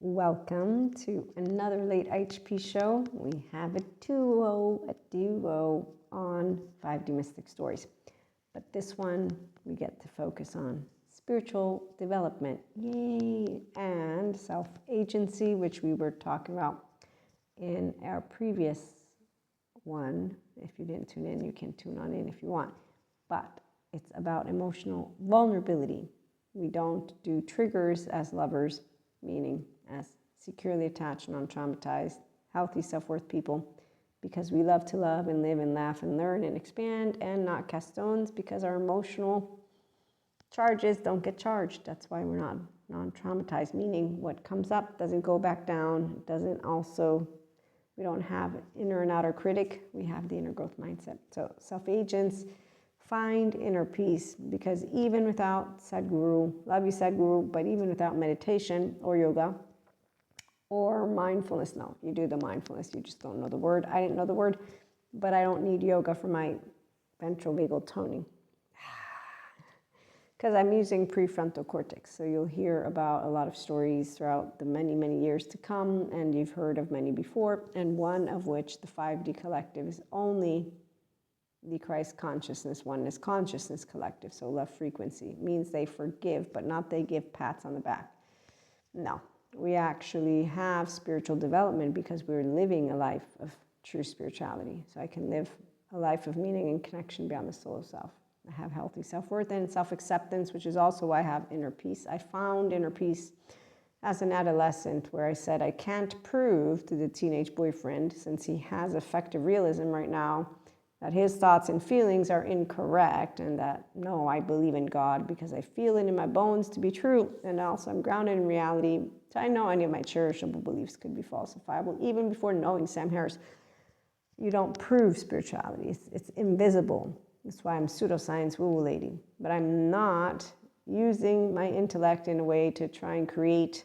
Welcome to another late IHP show. We have a duo on 5D Mystic Stories. But this one, we get to focus on spiritual development, yay, and self-agency, which we were talking about in our previous one. If you didn't tune in, you can tune on in if you want. But it's about emotional vulnerability. We don't do triggers as lovers, meaning as securely attached, non-traumatized, healthy self-worth people, because we love to love and live and laugh and learn and expand, and not cast stones because our emotional charges don't get charged. That's why we're not non-traumatized, meaning what comes up doesn't go back down. It doesn't also, we don't have inner and outer critic. We have the inner growth mindset. So self-agents find inner peace, because even without Sadhguru, love you Sadhguru, but even without meditation or yoga or mindfulness, no, you do the mindfulness, you just don't know the word. I didn't know the word, but I don't need yoga for my ventral vagal toning because I'm using prefrontal cortex. So you'll hear about a lot of stories throughout the many years to come, and you've heard of many before, and one of which, the 5D collective, is only the Christ consciousness, oneness consciousness collective. So love frequency means they forgive, but not they give pats on the back. No, we actually have spiritual development because we're living a life of true spirituality. So I can live a life of meaning and connection beyond the soul of self. I have healthy self-worth and self-acceptance, which is also why I have inner peace. I found inner peace as an adolescent, where I said I can't prove to the teenage boyfriend, since he has effective realism right now, that his thoughts and feelings are incorrect, and that, no, I believe in God because I feel it in my bones to be true, and also I'm grounded in reality. So I know any of my cherishable beliefs could be falsifiable, even before knowing Sam Harris. You don't prove spirituality. It's invisible. That's why I'm pseudoscience woo-woo lady. But I'm not using my intellect in a way to try and create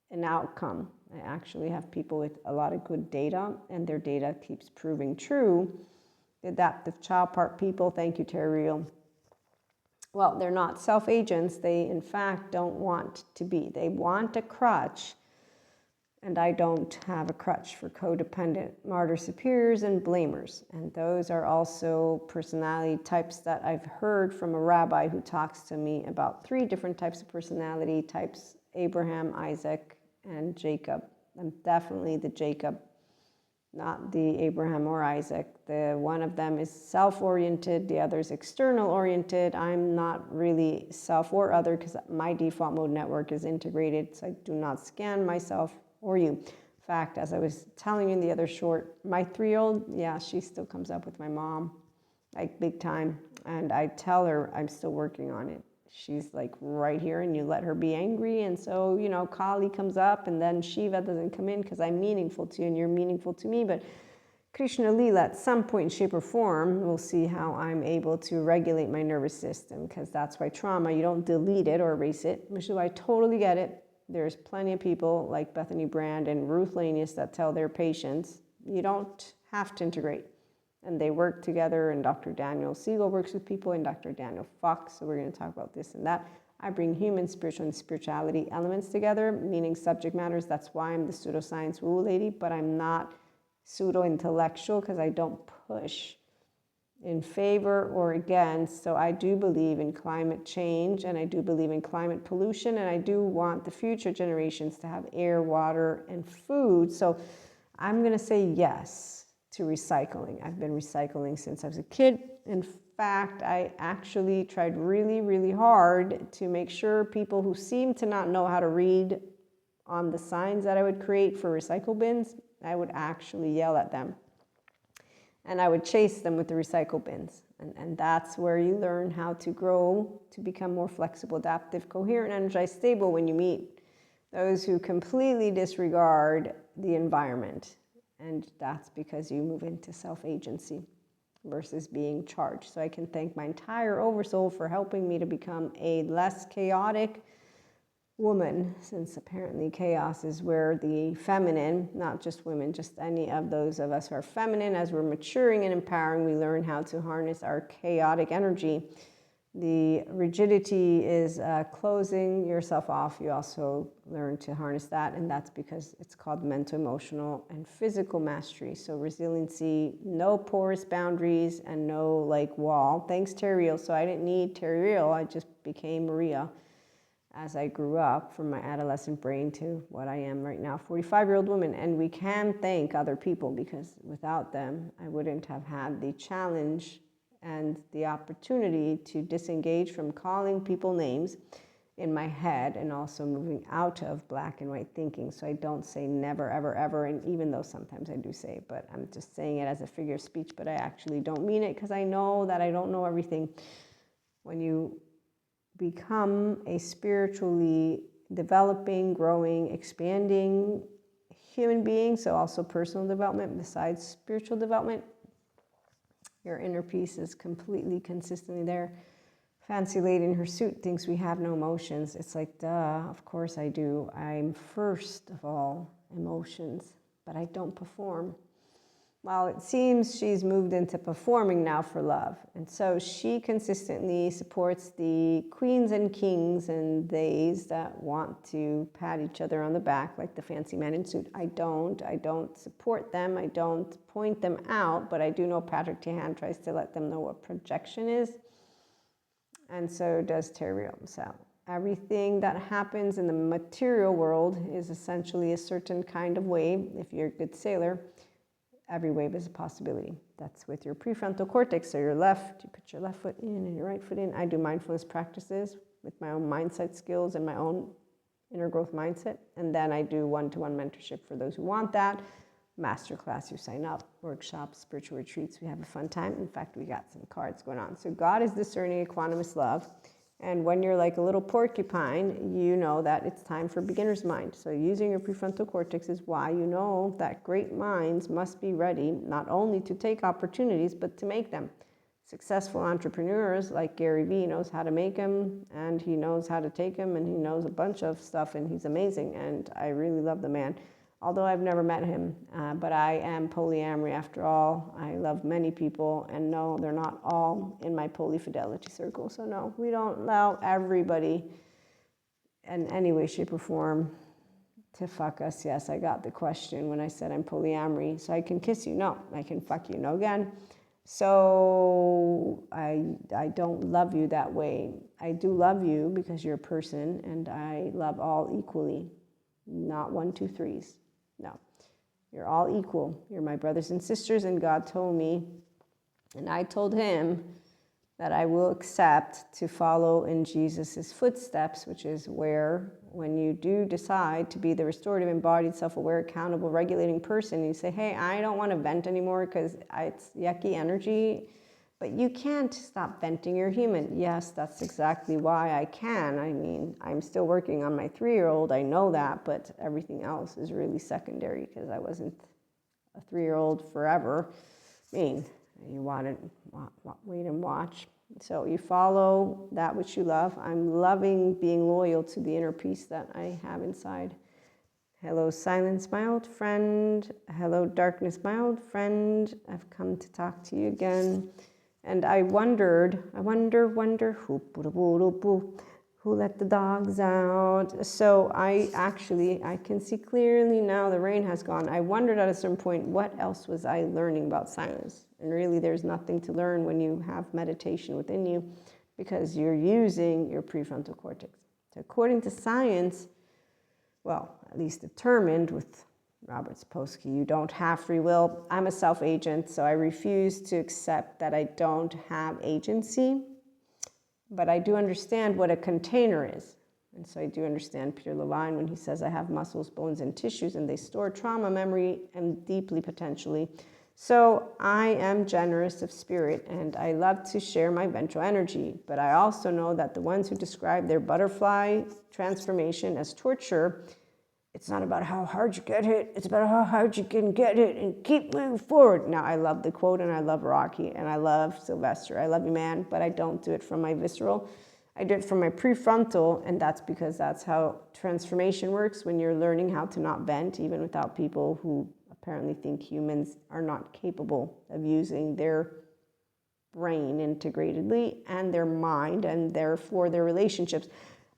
an outcome. I actually have people with a lot of good data, and their data keeps proving true. The adaptive child part people, thank you, Terry Real. Well, they're not self-agents. They, in fact, don't want to be. They want a crutch, and I don't have a crutch for codependent martyr superiors and blamers. And those are also personality types that I've heard from a rabbi who talks to me about 3 different types of personality types: Abraham, Isaac, and Jacob. I'm definitely the Jacob, not the Abraham or Isaac. The one of them is self-oriented, the other is external-oriented. I'm not really self or other because my default mode network is integrated, so I do not scan myself or you. In fact, as I was telling you in the other short, my 3-year-old, yeah, she still comes up with my mom, like big time. And I tell her I'm still working on it. She's like right here, and you let her be angry. And so, you know, Kali comes up, and then Shiva doesn't come in because I'm meaningful to you and you're meaningful to me. But Krishna Leela, at some point, shape, or form, we'll see how I'm able to regulate my nervous system, because that's why trauma, you don't delete it or erase it, which is why I totally get it. There's plenty of people like Bethany Brand and Ruth Lanius that tell their patients, you don't have to integrate. And they work together, and Dr. Daniel Siegel works with people, and Dr. Daniel Fox, so we're going to talk about this and that. I bring human, spiritual, and spirituality elements together, meaning subject matters. That's why I'm the pseudoscience woo lady, but I'm not pseudo-intellectual, because I don't push in favor or against. So I do believe in climate change, and I do believe in climate pollution, and I do want the future generations to have air, water, and food. So I'm going to say yes to recycling. I've been recycling since I was a kid. In fact, I actually tried really hard to make sure people who seem to not know how to read on the signs that I would create for recycle bins, I would actually yell at them. And I would chase them with the recycle bins. And that's where you learn how to grow, to become more flexible, adaptive, coherent, energized, stable, when you meet those who completely disregard the environment. And that's because you move into self-agency versus being charged. So I can thank my entire oversoul for helping me to become a less chaotic woman, since apparently chaos is where the feminine, not just women, just any of those of us who are feminine, as we're maturing and empowering, we learn how to harness our chaotic energy The rigidity is closing yourself off. You also learn to harness that, and that's because it's called mental, emotional, and physical mastery. So resiliency, no porous boundaries, and no like wall. Thanks, Terriel. So I didn't need Terriel. I just became Maria as I grew up, from my adolescent brain to what I am right now, 45-year-old woman. And we can thank other people, because without them, I wouldn't have had the challenge and the opportunity to disengage from calling people names in my head, and also moving out of black and white thinking. So I don't say never, ever, ever, and even though sometimes I do say it, but I'm just saying it as a figure of speech, but I actually don't mean it, because I know that I don't know everything. When you become a spiritually developing, growing, expanding human being, so also personal development besides spiritual development, your inner peace is completely consistently there. Fancy lady in her suit thinks we have no emotions. It's like, duh, of course I do. I'm first of all emotions, but I don't perform. Well, it seems she's moved into performing now for love. And so she consistently supports the queens and kings and theys that want to pat each other on the back like the fancy man in suit. I don't support them. I don't point them out, but I do know Patrick Tehan tries to let them know what projection is. And so does Terriel. So everything that happens in the material world is essentially a certain kind of wave. If you're a good sailor, every wave is a possibility. That's with your prefrontal cortex. So your left, you put your left foot in and your right foot in. I do mindfulness practices with my own mindset skills and my own inner growth mindset. And then I do one-to-one mentorship for those who want that. Masterclass, you sign up, workshops, spiritual retreats. We have a fun time. In fact, we got some cards going on. So God is discerning equanimous love. And when you're like a little porcupine, you know that it's time for beginner's mind. So using your prefrontal cortex is why you know that great minds must be ready not only to take opportunities, but to make them. Successful entrepreneurs like Gary Vee knows how to make them, and he knows how to take them, and he knows a bunch of stuff, and he's amazing. And I really love the man. Although I've never met him, but I am polyamory after all. I love many people, and no, they're not all in my polyfidelity circle. So no, we don't allow everybody in any way, shape, or form to fuck us. Yes, I got the question when I said I'm polyamory. So I can kiss you? No. I can fuck you? No again. So I don't love you that way. I do love you because you're a person, and I love all equally, not 1, 2, 3s. No, you're all equal. You're my brothers and sisters, and God told me, and I told him, that I will accept to follow in Jesus's footsteps, which is where, when you do decide to be the restorative, embodied, self-aware, accountable, regulating person, you say, hey, I don't want to vent anymore because it's yucky energy. But you can't stop venting. You're human. Yes, that's exactly why I can. I mean, I'm still working on my 3-year-old. I know that, but everything else is really secondary because I wasn't a 3-year-old forever. I mean, you want to wait and watch. So you follow that which you love. I'm loving being loyal to the inner peace that I have inside. Hello, silence, my old friend. Hello, darkness, my old friend. I've come to talk to you again. And I wonder, who let the dogs out? So I can see clearly now the rain has gone. I wondered at a certain point, what else was I learning about silence? And really, there's nothing to learn when you have meditation within you, because you're using your prefrontal cortex. So according to science, well, at least determined with Robert Sapolsky, you don't have free will. I'm a self-agent, so I refuse to accept that I don't have agency. But I do understand what a container is. And so I do understand Peter Levine when he says I have muscles, bones, and tissues, and they store trauma, memory, and deeply potentially. So I am generous of spirit, and I love to share my ventral energy. But I also know that the ones who describe their butterfly transformation as torture, it's not about how hard you get hit. It's about how hard you can get hit and keep moving forward. Now, I love the quote, and I love Rocky, and I love Sylvester. I love you, man, but I don't do it from my visceral. I do it from my prefrontal, and that's because that's how transformation works when you're learning how to not vent, even without people who apparently think humans are not capable of using their brain integratedly and their mind, and therefore their relationships.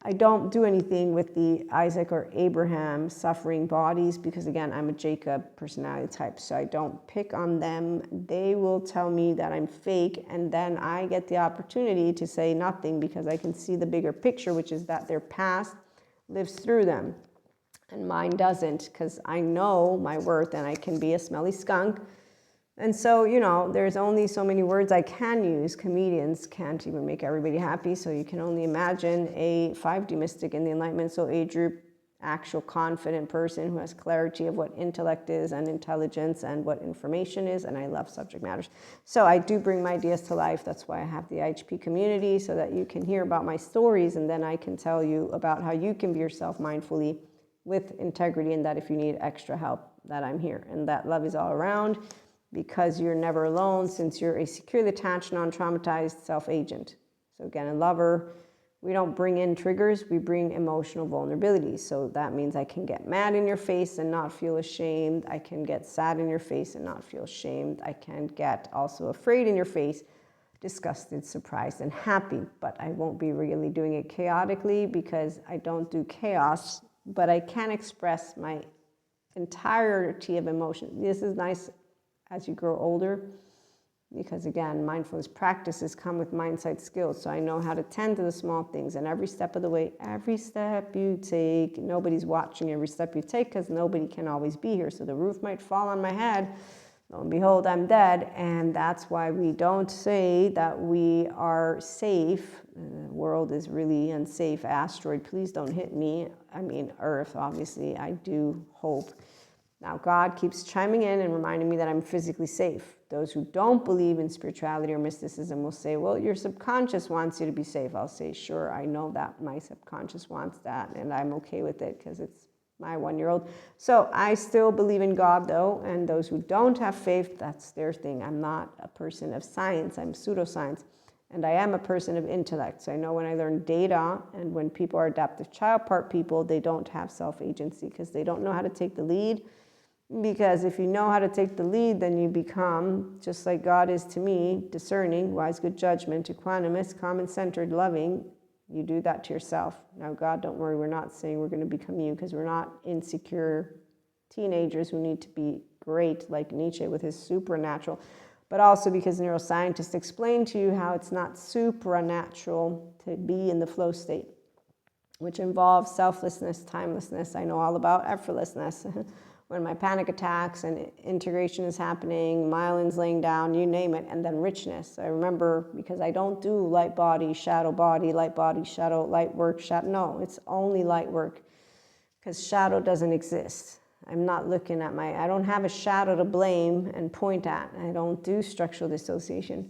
I don't do anything with the Isaac or Abraham suffering bodies because, again, I'm a Jacob personality type, so I don't pick on them. They will tell me that I'm fake, and then I get the opportunity to say nothing because I can see the bigger picture, which is that their past lives through them and mine doesn't, because I know my worth and I can be a smelly skunk. And so, you know, there's only so many words I can use. Comedians can't even make everybody happy. So you can only imagine a 5D mystic in the Enlightenment Soul Age group, actual confident person who has clarity of what intellect is and intelligence and what information is. And I love subject matters. So I do bring my ideas to life. That's why I have the IHP community, so that you can hear about my stories. And then I can tell you about how you can be yourself mindfully with integrity, and that if you need extra help, that I'm here. And that love is all around, because you're never alone, since you're a securely attached, non-traumatized self-agent. So again, a lover, we don't bring in triggers, we bring emotional vulnerability. So that means I can get mad in your face and not feel ashamed. I can get sad in your face and not feel ashamed. I can get also afraid in your face, disgusted, surprised, and happy. But I won't be really doing it chaotically, because I don't do chaos, but I can express my entirety of emotion. This is nice as you grow older, because again, mindfulness practices come with mindset skills. So I know how to tend to the small things, and every step of the way, every step you take, nobody's watching every step you take, because nobody can always be here. So the roof might fall on my head, lo and behold, I'm dead. And that's why we don't say that we are safe. The world is really unsafe. Asteroid, please don't hit me. I mean, Earth, obviously, I do hope. Now, God keeps chiming in and reminding me that I'm physically safe. Those who don't believe in spirituality or mysticism will say, well, your subconscious wants you to be safe. I'll say, sure, I know that my subconscious wants that, and I'm okay with it because it's my 1-year-old. So I still believe in God, though, and those who don't have faith, that's their thing. I'm not a person of science. I'm pseudoscience, and I am a person of intellect. So I know when I learn data, and when people are adaptive child part people, they don't have self-agency because they don't know how to take the lead. Because if you know how to take the lead, then you become, just like God is to me, discerning, wise, good judgment, equanimous, common-centered, loving. You do that to yourself. Now, God, don't worry, we're not saying we're going to become you, because we're not insecure teenagers who need to be great, like Nietzsche with his supernatural. But also because neuroscientists explain to you how it's not supernatural to be in the flow state, which involves selflessness, timelessness. I know all about effortlessness. When my panic attacks and integration is happening, myelин's laying down, you name it, and then richness. I remember, because I don't do light body, shadow body, light body, shadow, light work, shadow. No, it's only light work, because shadow doesn't exist. I'm not looking at I don't have a shadow to blame and point at. I don't do structural dissociation.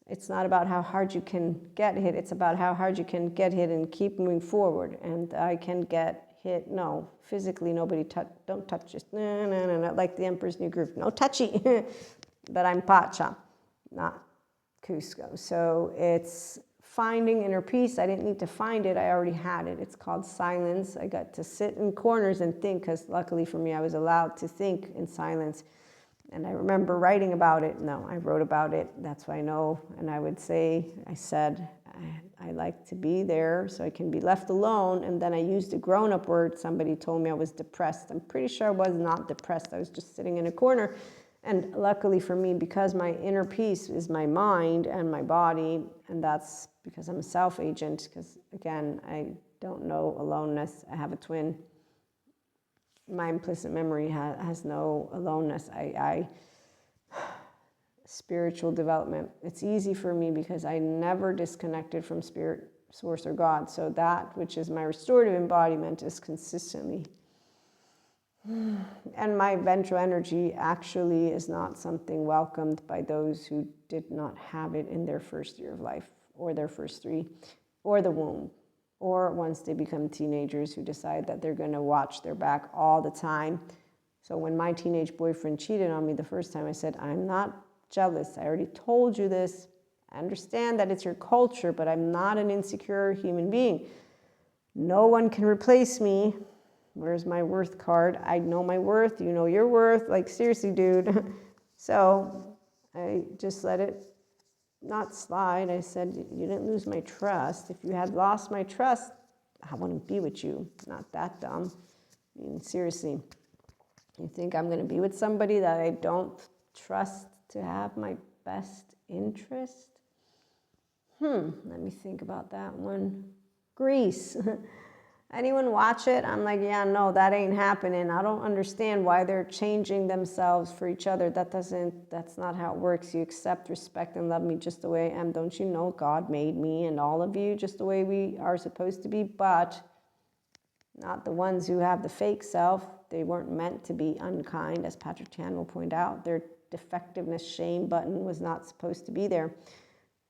It's not about how hard you can get hit. It's about how hard you can get hit and keep moving forward. And I can get hit, no, physically, nobody don't touch us. No, like the Emperor's New Groove, no touchy. But I'm Pacha, not Cusco. So it's finding inner peace. I didn't need to find it, I already had it. It's called silence. I got to sit in corners and think, because luckily for me, I was allowed to think in silence. And I remember writing about it. No, I wrote about it. That's why I know. And I said, I like to be there so I can be left alone. And then I used a grown-up word. Somebody told me I was depressed. I'm pretty sure I was not depressed. I was just sitting in a corner. And luckily for me, because my inner peace is my mind and my body, and that's because I'm a self-agent, because, again, I don't know aloneness. I have a twin. My implicit memory has no aloneness. Spiritual development. It's easy for me because I never disconnected from spirit, source, or God. So that which is my restorative embodiment is consistently. And my ventral energy actually is not something welcomed by those who did not have it in their first year of life, or their first 3, or the womb, or once they become teenagers who decide that they're going to watch their back all the time. So when my teenage boyfriend cheated on me the first time, I said, I'm not jealous. I already told you this. I understand that it's your culture, but I'm not an insecure human being. No one can replace me. Where's my worth card? I know my worth. You know your worth. Like, seriously, dude. So I just let it not slide. I said, you didn't lose my trust. If you had lost my trust, I wouldn't be with you. Not that dumb. I mean, seriously, you think I'm going to be with somebody that I don't trust to have my best interest? Let me think about that one. Greece. Anyone watch it? I'm like, yeah, no, that ain't happening. I don't understand why they're changing themselves for each other. That's not how it works. You accept, respect, and love me just the way I am. Don't you know God made me and all of you just the way we are supposed to be, but not the ones who have the fake self. They weren't meant to be unkind, as Patrick Chan will point out. Their defectiveness shame button was not supposed to be there.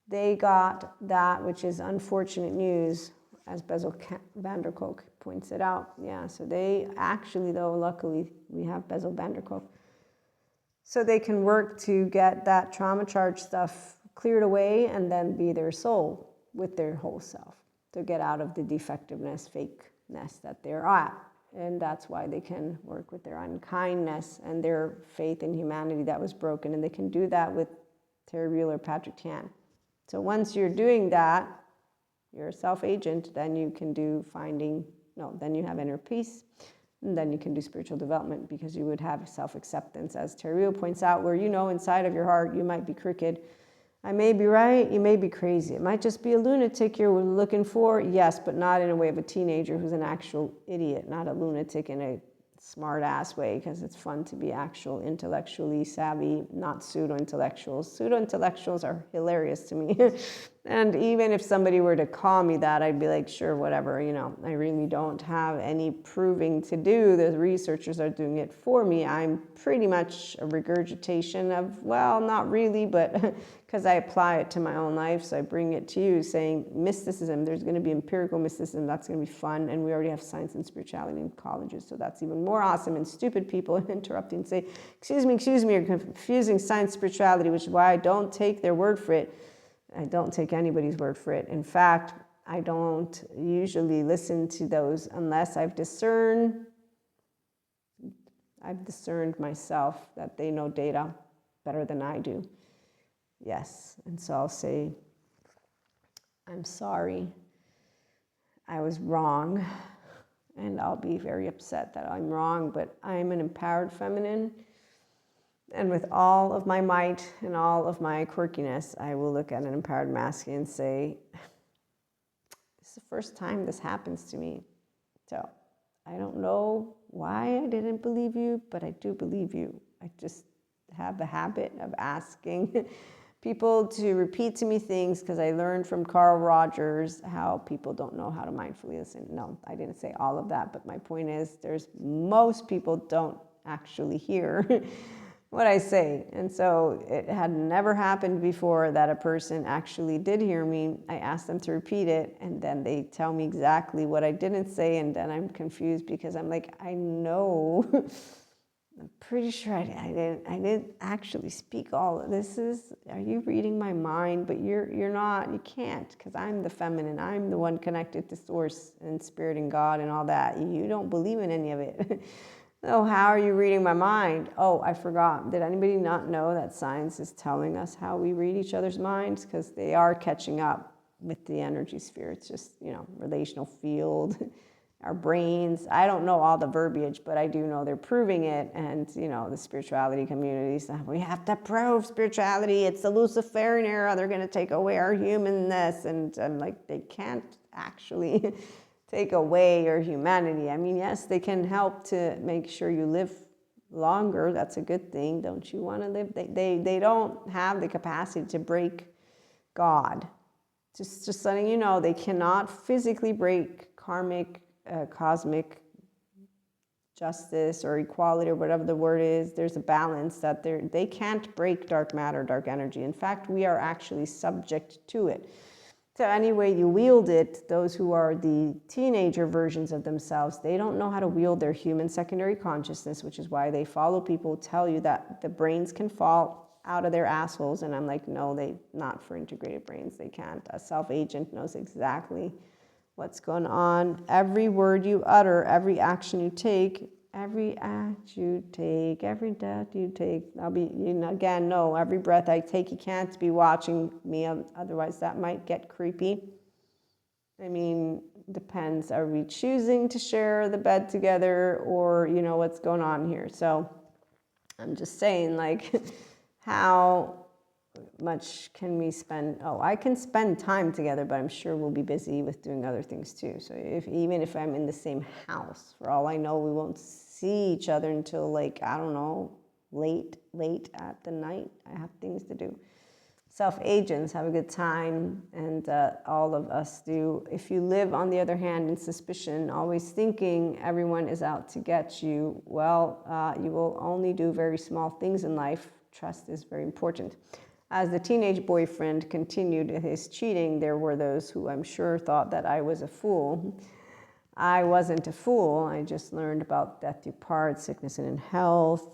They got that, which is unfortunate news, as Bezel van der Kolk points it out. Yeah, so they actually, though, luckily, we have Bezel van der Kolk. So they can work to get that trauma charge stuff cleared away and then be their soul with their whole self to get out of the defectiveness, fakeness that they're at. And that's why they can work with their unkindness and their faith in humanity that was broken. And they can do that with Terry Real or Patrick Tan. So once you're doing that, you're a self-agent, then you can do then you have inner peace, and then you can do spiritual development because you would have self-acceptance, as Terrio points out, where inside of your heart you might be crooked. I may be right, you may be crazy. It might just be a lunatic you're looking for, yes, but not in a way of a teenager who's an actual idiot, not a lunatic in a smart-ass way, because it's fun to be actual intellectually savvy, not pseudo-intellectuals. Pseudo-intellectuals are hilarious to me. And even if somebody were to call me that, I'd be like, sure, whatever, I really don't have any proving to do. The researchers are doing it for me. I'm pretty much a regurgitation of, well, not really, but because I apply it to my own life, so I bring it to you, saying mysticism, there's going to be empirical mysticism, that's going to be fun, and we already have science and spirituality in colleges, so that's even more awesome. And stupid people interrupting and say, excuse me, you're confusing science and spirituality, which is why I don't take their word for it. I don't take anybody's word for it. In fact, I don't usually listen to those unless I've discerned myself that they know data better than I do. Yes, and so I'll say, I'm sorry, I was wrong, and I'll be very upset that I'm wrong, but I'm an empowered feminine. And with all of my might and all of my quirkiness, I will look at an empowered masculine and say, this is the first time this happens to me. So I don't know why I didn't believe you, but I do believe you. I just have the habit of asking people to repeat to me things because I learned from Carl Rogers how people don't know how to mindfully listen. No, I didn't say all of that, but my point is most people don't actually hear what I say. And so it had never happened before that a person actually did hear me. I asked them to repeat it, and then they tell me exactly what I didn't say, and then I'm confused because I'm like, I know, I'm pretty sure I didn't actually speak all of this. Are you reading my mind? But you're not, you can't, because I'm the feminine. I'm the one connected to source and spirit and God and all that. You don't believe in any of it. Oh, how are you reading my mind? Oh, I forgot. Did anybody not know that science is telling us how we read each other's minds? Because they are catching up with the energy sphere. It's just, relational field, our brains. I don't know all the verbiage, but I do know they're proving it. And, the spirituality communities, we have to prove spirituality. It's the Luciferian era. They're going to take away our humanness. And I'm like, they can't actually take away your humanity. I mean, yes, they can help to make sure you live longer. That's a good thing. Don't you want to live? They don't have the capacity to break God. Just letting you know, they cannot physically break karmic, cosmic justice or equality or whatever the word is. There's a balance that they can't break dark matter, dark energy. In fact, we are actually subject to it. So any way you wield it, those who are the teenager versions of themselves, they don't know how to wield their human secondary consciousness, which is why they follow people who tell you that the brains can fall out of their assholes. And I'm like, no, not for integrated brains. They can't. A self-agent knows exactly what's going on. Every word you utter, every action you take every act you take, every death you take, I'll be, again, no, every breath I take, you can't be watching me, otherwise that might get creepy. I mean, depends, are we choosing to share the bed together, or, what's going on here? So I'm just saying, like, how much can we spend? I can spend time together, but I'm sure we'll be busy with doing other things too. So even if I'm in the same house, for all I know, we won't see each other until, like, I don't know, late at the night. I have things to do. Self-agents have a good time, and all of us do. If you live, on the other hand, in suspicion, always thinking everyone is out to get you, well, you will only do very small things in life. Trust is very important. As the teenage boyfriend continued his cheating, there were those who, I'm sure, thought that I was a fool. I wasn't a fool. I just learned about death do part, sickness and in health,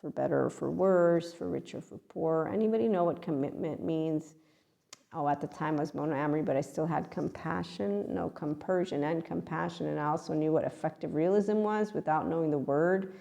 for better or for worse, for richer or for poor. Anybody know what commitment means? At the time I was monoamory, but I still had compersion and compassion. And I also knew what effective realism was without knowing the word.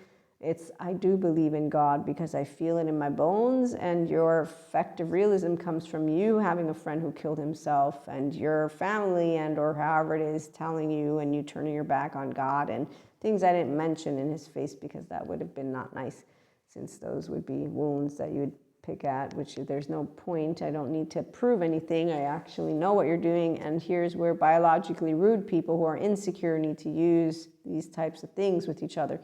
I do believe in God because I feel it in my bones, and your effective realism comes from you having a friend who killed himself, and your family and or however it is telling you, and you turning your back on God, and things I didn't mention in his face because that would have been not nice, since those would be wounds that you would pick at, which there's no point. I don't need to prove anything. I actually know what you're doing, and here's where biologically rude people who are insecure need to use these types of things with each other.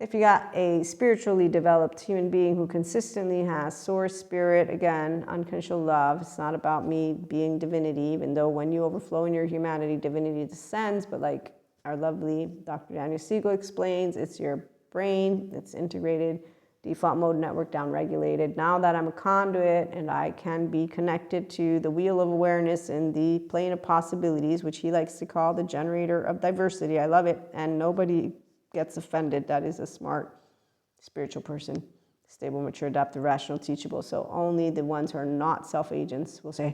If you got a spiritually developed human being who consistently has source, spirit, again, unconditional love, it's not about me being divinity, even though when you overflow in your humanity, divinity descends, but like our lovely Dr. Daniel Siegel explains, it's your brain, it's integrated, default mode network down-regulated. Now that I'm a conduit and I can be connected to the wheel of awareness and the plane of possibilities, which he likes to call the generator of diversity. I love it, and nobody gets offended. That is a smart spiritual person, stable, mature, adaptive, rational, teachable. So only the ones who are not self-agents will say,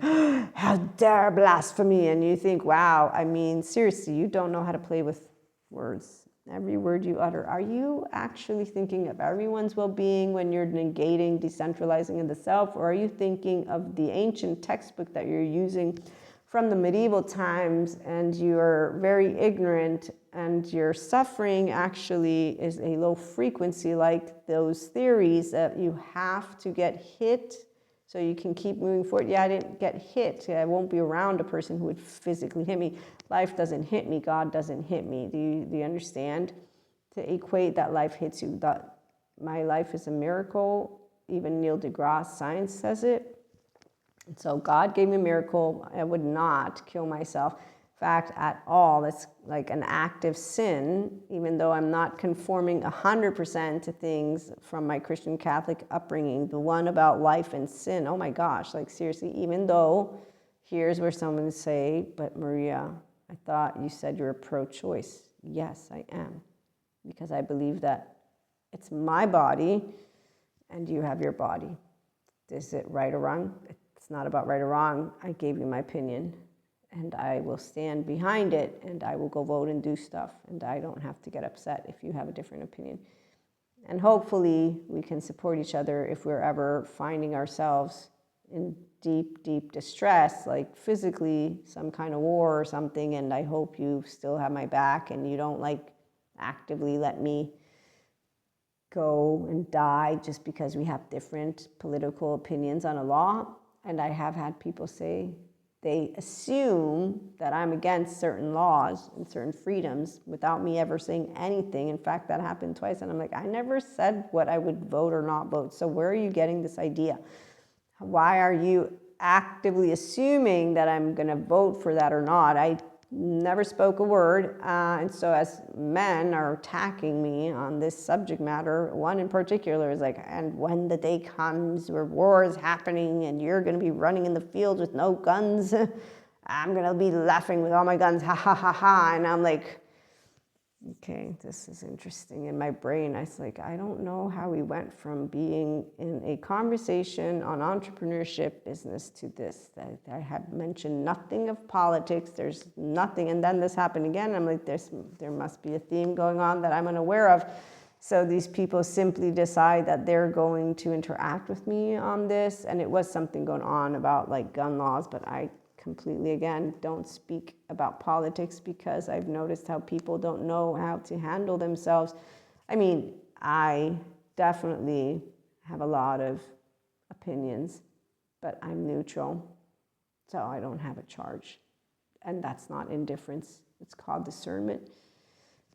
how dare blasphemy? And you think, wow, I mean, seriously, you don't know how to play with words. Every word you utter. Are you actually thinking of everyone's well-being when you're negating, decentralizing in the self? Or are you thinking of the ancient textbook that you're using from the medieval times, and you're very ignorant, and your suffering actually is a low frequency, like those theories that you have to get hit so you can keep moving forward? Yeah, I didn't get hit. I won't be around a person who would physically hit me. Life doesn't hit me. God doesn't hit me. Do you understand? To equate that life hits you, that my life is a miracle. Even Neil deGrasse science says it. And so God gave me a miracle. I would not kill myself. In fact, at all, it's like an active sin, even though I'm not conforming 100% to things from my Christian Catholic upbringing. The one about life and sin, oh my gosh, like seriously, even though here's where someone would say, but Maria, I thought you said you're pro-choice. Yes, I am, because I believe that it's my body and you have your body. Is it right or wrong? It's not about right or wrong. I gave you my opinion, and I will stand behind it, and I will go vote and do stuff, and I don't have to get upset if you have a different opinion. And hopefully we can support each other if we're ever finding ourselves in deep, deep distress, like physically some kind of war or something, and I hope you still have my back and you don't like actively let me go and die just because we have different political opinions on a law. And I have had people say they assume that I'm against certain laws and certain freedoms without me ever saying anything. In fact, that happened twice. And I'm like, I never said what I would vote or not vote. So where are you getting this idea? Why are you actively assuming that I'm going to vote for that or not? I never spoke a word. And so as men are attacking me on this subject matter, one in particular is like, and when the day comes where war is happening and you're going to be running in the fields with no guns, I'm going to be laughing with all my guns, ha, ha, ha, ha. And I'm like, Okay, this is interesting. In my brain, I was like, I don't know how we went from being in a conversation on entrepreneurship business to this. I have mentioned nothing of politics. There's nothing. And then this happened again. I'm like, there must be a theme going on that I'm unaware of. So these people simply decide that they're going to interact with me on this. And it was something going on about like gun laws, but I completely, again, don't speak about politics because I've noticed how people don't know how to handle themselves. I mean, I definitely have a lot of opinions, but I'm neutral, so I don't have a charge. And that's not indifference. It's called discernment.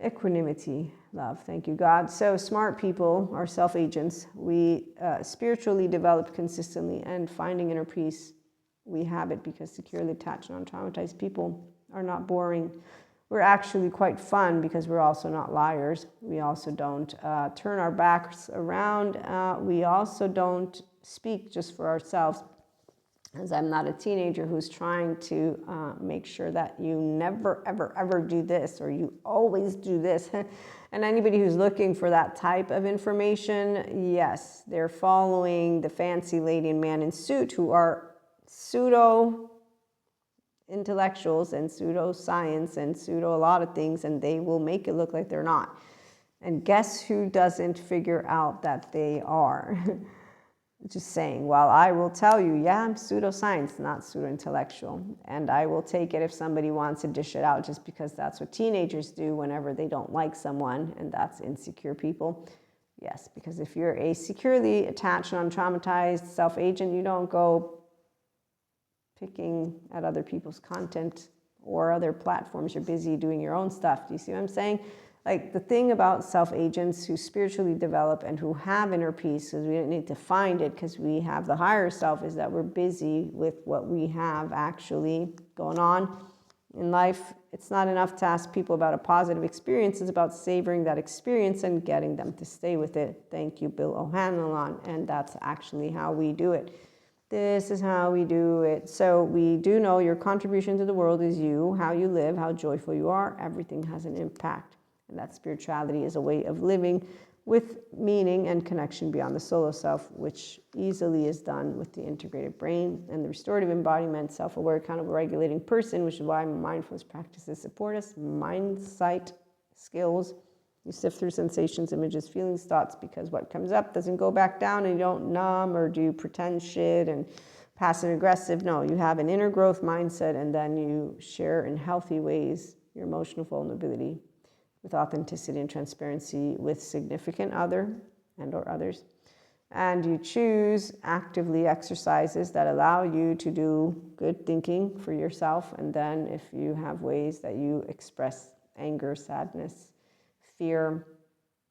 Equanimity, love. Thank you, God. So smart people are self-agents. We spiritually develop consistently, and finding inner peace, we have it because securely attached, non-traumatized people are not boring. We're actually quite fun because we're also not liars. We also don't turn our backs around. We also don't speak just for ourselves. As I'm not a teenager who's trying to make sure that you never, ever, ever do this, or you always do this. And anybody who's looking for that type of information, yes, they're following the fancy lady and man in suit who are pseudo intellectuals and pseudo science and pseudo a lot of things, and they will make it look like they're not. And guess who doesn't figure out that they are? Just saying, well, I will tell you, yeah, I'm pseudoscience, not pseudo-intellectual. And I will take it if somebody wants to dish it out, just because that's what teenagers do whenever they don't like someone, and that's insecure people. Yes, because if you're a securely attached, non-traumatized self-agent, you don't go picking at other people's content or other platforms. You're busy doing your own stuff. Do you see what I'm saying? Like, the thing about self-agents who spiritually develop and who have inner peace, because we don't need to find it because we have the higher self, is that we're busy with what we have actually going on in life. It's not enough to ask people about a positive experience. It's about savoring that experience and getting them to stay with it. Thank you, Bill O'Hanlon. And that's actually how we do it. This is how we do it. So we do know your contribution to the world is you, how you live, how joyful you are. Everything has an impact. And that spirituality is a way of living with meaning and connection beyond the solo self, which easily is done with the integrated brain and the restorative embodiment, self-aware, accountable, regulating person, which is why mindfulness practices support us. Mind, sight, skills. You sift through sensations, images, feelings, thoughts, because what comes up doesn't go back down, and you don't numb or do pretend shit and passive aggressive. No, you have an inner growth mindset, and then you share in healthy ways your emotional vulnerability with authenticity and transparency with significant other and or others. And you choose actively exercises that allow you to do good thinking for yourself. And then if you have ways that you express anger, sadness, fear,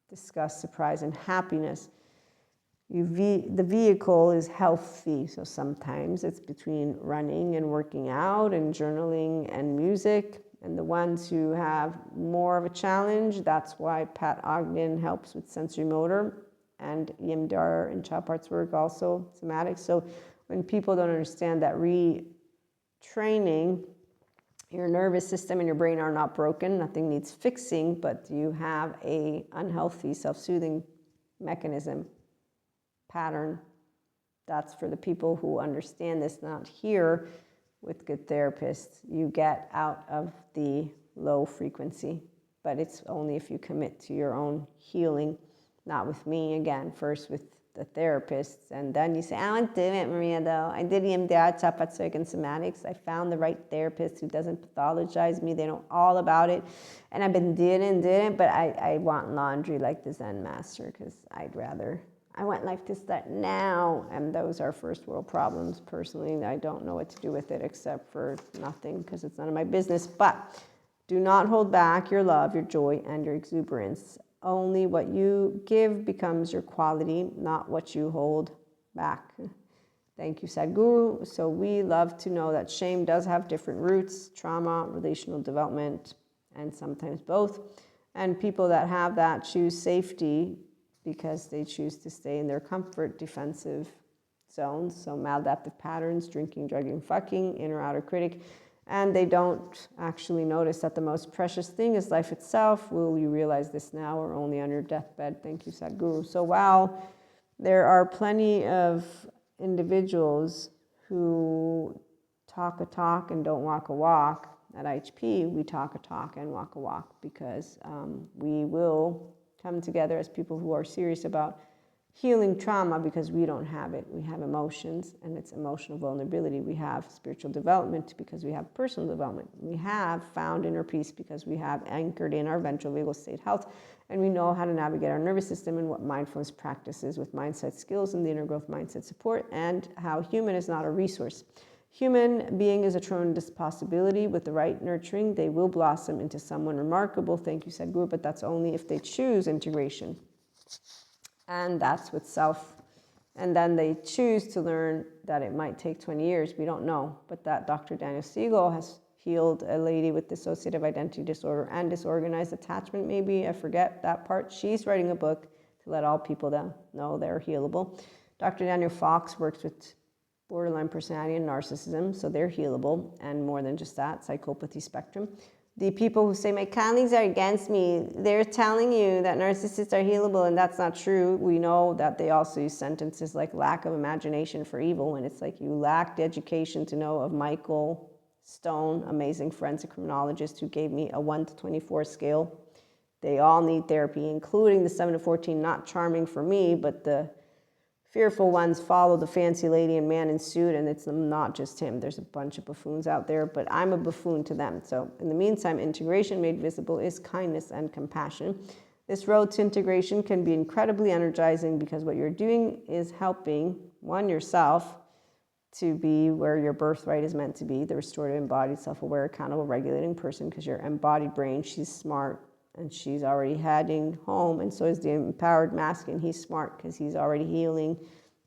disgust, surprise, and happiness, the vehicle is healthy. So sometimes it's between running and working out and journaling and music. And the ones who have more of a challenge, that's why Pat Ogden helps with sensory motor, and EMDR and child parts work also, somatic. So when people don't understand that retraining, your nervous system and your brain are not broken, nothing needs fixing, but you have a unhealthy self-soothing mechanism, pattern. That's for the people who understand this, not here. With good therapists, you get out of the low frequency, but it's only if you commit to your own healing, not with me, again, first with the therapists, and then you say, I don't do it, Maria, though. I did EMDR, child parts work, and somatics. I found the right therapist who doesn't pathologize me. They know all about it, and I've been doing it, but I want laundry like the Zen master, because I want life to start now, and those are first world problems. Personally, I don't know what to do with it except for nothing, because it's none of my business. But do not hold back your love, your joy, and your exuberance. Only what you give becomes your quality, not what you hold back. Thank you, Sadhguru. So we love to know that shame does have different roots: trauma, relational development, and sometimes both. And people that have that choose safety because they choose to stay in their comfort defensive zones. So maladaptive patterns, drinking, drugging, fucking, inner outer critic. And they don't actually notice that the most precious thing is life itself. Will you realize this now or only on your deathbed? Thank you, Sadhguru. So while there are plenty of individuals who talk a talk and don't walk a walk, at IHP, we talk a talk and walk a walk, because we will come together as people who are serious about healing trauma, because we don't have it. We have emotions, and it's emotional vulnerability. We have spiritual development because we have personal development. We have found inner peace because we have anchored in our ventral vagal state health, and we know how to navigate our nervous system and what mindfulness practices with mindset skills and the inner growth mindset support, and how human is not a resource. Human being is a tremendous possibility. With the right nurturing, they will blossom into someone remarkable. Thank you, Sadhguru, but that's only if they choose integration. And that's with self. And then they choose to learn that it might take 20 years. We don't know. But that Dr. Daniel Siegel has healed a lady with dissociative identity disorder and disorganized attachment, maybe. I forget that part. She's writing a book to let all people know they're healable. Dr. Daniel Fox works with borderline personality and narcissism, so they're healable, and more than just that, psychopathy spectrum. The people who say, my colleagues are against me, they're telling you that narcissists are healable, and that's not true. We know that they also use sentences like lack of imagination for evil, and it's like you lack the education to know of Michael Stone, amazing forensic criminologist who gave me a 1 to 24 scale. They all need therapy, including the 7 to 14, not charming for me, but the fearful ones follow the fancy lady and man in suit, and it's not just him. There's a bunch of buffoons out there, but I'm a buffoon to them. So in the meantime, integration made visible is kindness and compassion. This road to integration can be incredibly energizing, because what you're doing is helping, one, yourself to be where your birthright is meant to be, the restorative, embodied, self-aware, accountable, regulating person, because your embodied brain, she's smart, and she's already heading home, and so is the empowered masculine. He's smart because he's already healing.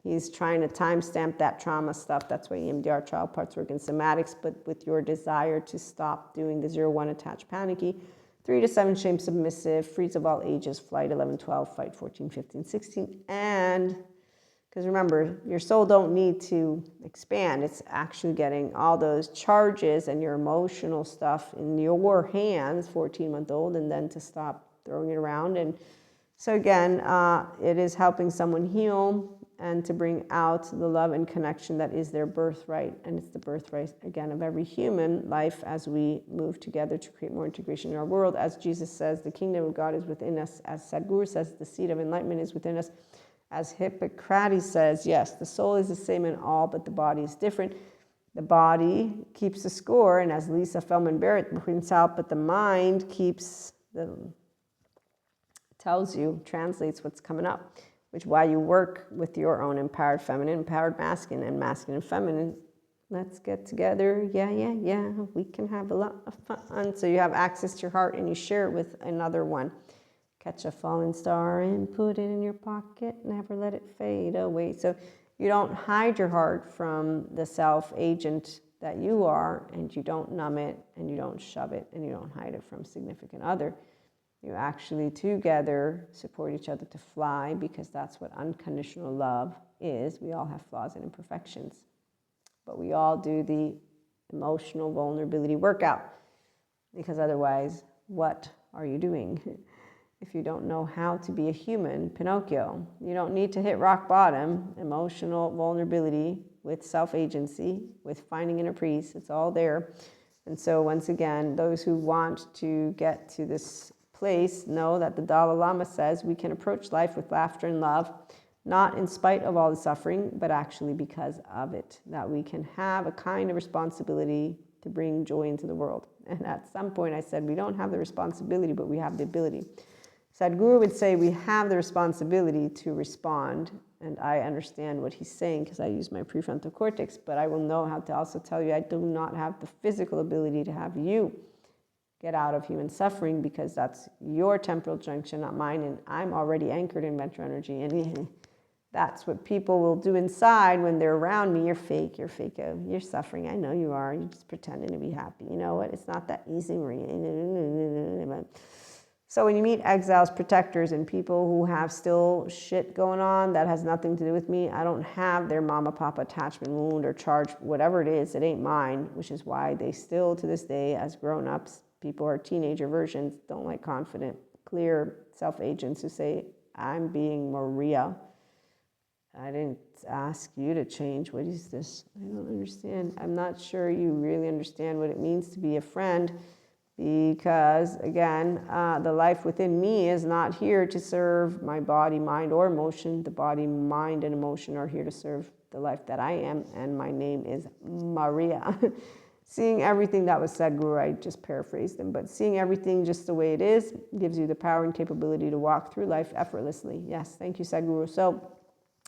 He's trying to timestamp that trauma stuff. That's why EMDR, child parts work in somatics, but with your desire to stop doing the 0-1 attached panicky, 3 to 7 shame submissive, freeze of all ages, flight 11, 12, fight 14, 15, 16, and because remember, your soul don't need to expand. It's actually getting all those charges and your emotional stuff in your hands, 14-month-old, and then to stop throwing it around. And so again, it is helping someone heal and to bring out the love and connection that is their birthright. And it's the birthright, again, of every human life as we move together to create more integration in our world. As Jesus says, the kingdom of God is within us. As Sadhguru says, the seed of enlightenment is within us. As Hippocrates says, yes, the soul is the same in all, but the body is different. The body keeps the score, and as Lisa Feldman Barrett points out, but the mind tells you, translates what's coming up, which is why you work with your own empowered feminine, empowered masculine, and masculine and feminine. Let's get together. Yeah. We can have a lot of fun. So you have access to your heart, and you share it with another one. Catch a falling star and put it in your pocket. Never let it fade away. So you don't hide your heart from the self-agent that you are, and you don't numb it, and you don't shove it, and you don't hide it from significant other. You actually together support each other to fly, because that's what unconditional love is. We all have flaws and imperfections, but we all do the emotional vulnerability workout, because otherwise, what are you doing? If you don't know how to be a human, Pinocchio, you don't need to hit rock bottom. Emotional vulnerability with self-agency, with finding inner peace, it's all there. And so once again, those who want to get to this place know that the Dalai Lama says we can approach life with laughter and love, not in spite of all the suffering, but actually because of it, that we can have a kind of responsibility to bring joy into the world. And at some point I said, we don't have the responsibility, but we have the ability. Sadhguru would say we have the responsibility to respond, and I understand what he's saying because I use my prefrontal cortex, but I will know how to also tell you I do not have the physical ability to have you get out of human suffering, because that's your temporal junction, not mine, and I'm already anchored in ventral energy, and that's what people will do inside when they're around me. You're fake, you're suffering. I know you are, you're just pretending to be happy. You know what? It's not that easy, Maria. So when you meet exiles, protectors, and people who have still shit going on that has nothing to do with me, I don't have their mama papa attachment wound or charge, whatever it is, it ain't mine, which is why they still, to this day, as grown-ups, people are teenager versions, don't like confident, clear self-agents who say, I'm being Maria. I didn't ask you to change. What is this? I don't understand. I'm not sure you really understand what it means to be a friend. Because, again, the life within me is not here to serve my body, mind, or emotion. The body, mind, and emotion are here to serve the life that I am, and my name is Maria. Seeing everything that was said, Guru, I just paraphrased them, but seeing everything just the way it is gives you the power and capability to walk through life effortlessly. Yes, thank you, Sadhguru. So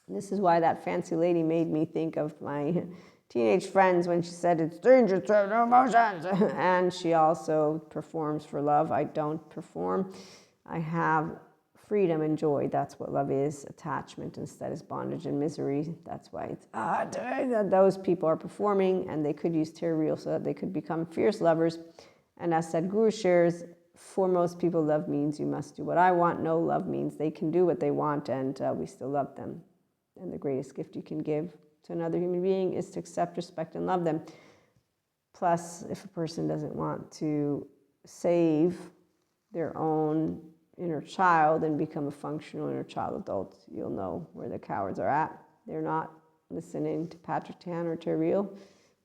this is why that fancy lady made me think of my teenage friends when she said it's dangerous to have no emotions. And she also performs for love. I don't perform. I have freedom and joy. That's what love is. Attachment instead is bondage and misery. That's why it's those people are performing, and they could use Real so that they could become fierce lovers. And as Sadhguru shares, for most people, love means you must do what I want. No, love means they can do what they want, and we still love them. And the greatest gift you can give to another human being is to accept, respect, and love them. Plus, if a person doesn't want to save their own inner child and become a functional inner child adult, you'll know where the cowards are at. They're not listening to Patrick Tan or Real,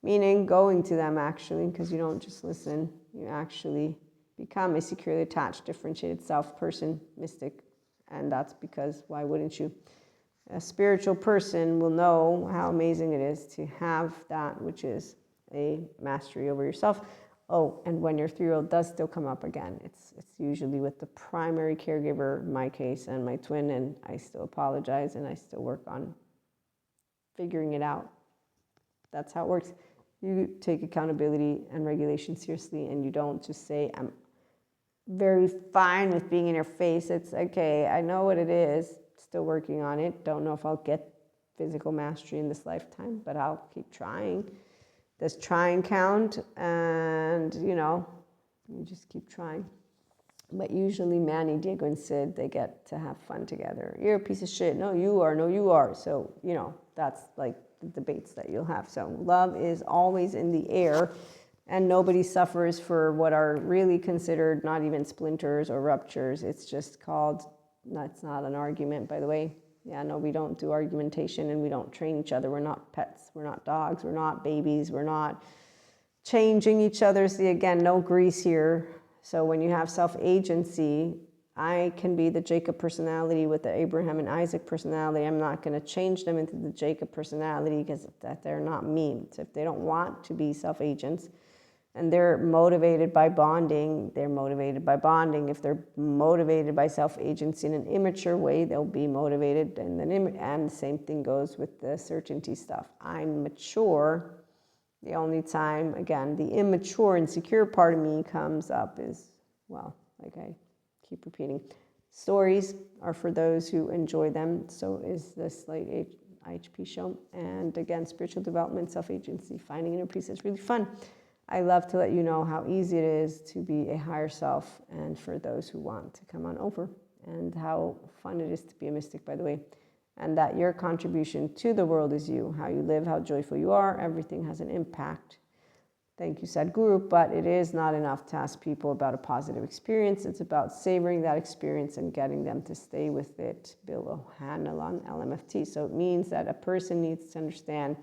meaning going to them actually, because you don't just listen, you actually become a securely attached, differentiated self person, mystic, and that's because why wouldn't you? A spiritual person will know how amazing it is to have that, which is a mastery over yourself. Oh, and when your 3-year-old does still come up again, it's usually with the primary caregiver, in my case, and my twin, and I still apologize, and I still work on figuring it out. That's how it works. You take accountability and regulation seriously, and you don't just say, I'm very fine with being in your face. It's okay, I know what it is. Still working on it. Don't know if I'll get physical mastery in this lifetime, but I'll keep trying. Does trying count? And, you just keep trying. But usually Manny, Diego, and Sid, they get to have fun together. You're a piece of shit. No, you are. No, you are. So, that's like the debates that you'll have. So love is always in the air, and nobody suffers for what are really considered not even splinters or ruptures. It's just called... That's not an argument, by the way. Yeah, no, we don't do argumentation, and we don't train each other. We're not pets. We're not dogs. We're not babies. We're not changing each other. See, again, no grease here. So when you have self-agency, I can be the Jacob personality with the Abraham and Isaac personality. I'm not going to change them into the Jacob personality because they're not me. So if they don't want to be self-agents, and they're motivated by bonding, they're motivated by bonding. If they're motivated by self-agency in an immature way, they'll be motivated. And the same thing goes with the certainty stuff. I'm mature. The only time, again, the immature, insecure part of me comes up is, well, like I keep repeating, stories are for those who enjoy them. So is this late IHP show. And again, spiritual development, self-agency, finding inner peace is really fun. I love to let you know how easy it is to be a higher self, and for those who want to come on over, and how fun it is to be a mystic, by the way, and that your contribution to the world is you, how you live, how joyful you are, everything has an impact. Thank you, Sadhguru, but it is not enough to ask people about a positive experience. It's about savoring that experience and getting them to stay with it. Bill O'Hanlon, LMFT. So it means that a person needs to understand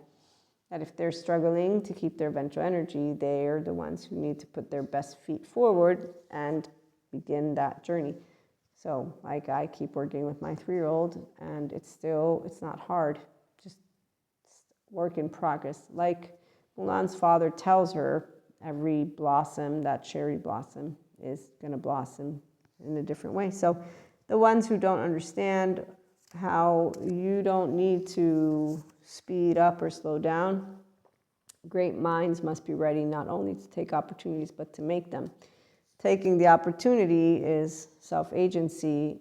that if they're struggling to keep their ventral energy, they're the ones who need to put their best feet forward and begin that journey. So like I keep working with my 3-year-old, and it's not hard, just work in progress. Like Mulan's father tells her, every blossom, that cherry blossom, is going to blossom in a different way. So the ones who don't understand how you don't need to speed up or slow down, great minds must be ready not only to take opportunities, but to make them. Taking the opportunity is self-agency,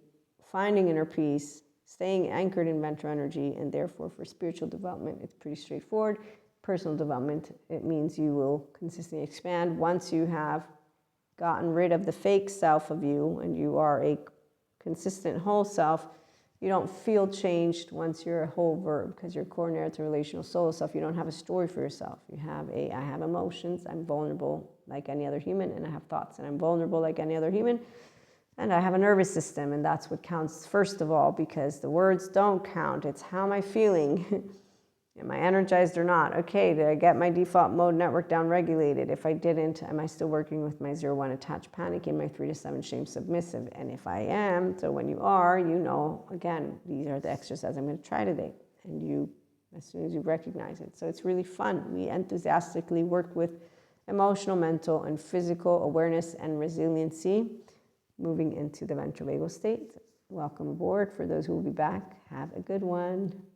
finding inner peace, staying anchored in ventral energy, and therefore for spiritual development, it's pretty straightforward. Personal development, it means you will consistently expand once you have gotten rid of the fake self of you and you are a consistent whole self, you don't feel changed once you're a whole verb, because your core narrative relational solo self, you don't have a story for yourself. You have I have emotions, I'm vulnerable like any other human, and I have thoughts and I'm vulnerable like any other human, and I have a nervous system, and that's what counts first of all, because the words don't count. It's how am I feeling? Am I energized or not? Okay, did I get my default mode network down regulated? If I didn't, am I still working with my 0-1 attached panic and my 3-7 shame submissive? And if I am, so when you are, you know, again, these are the exercises I'm going to try today. And you, as soon as you recognize it. So it's really fun. We enthusiastically work with emotional, mental, and physical awareness and resiliency, moving into the ventrovagal state. Welcome aboard. For those who will be back, have a good one.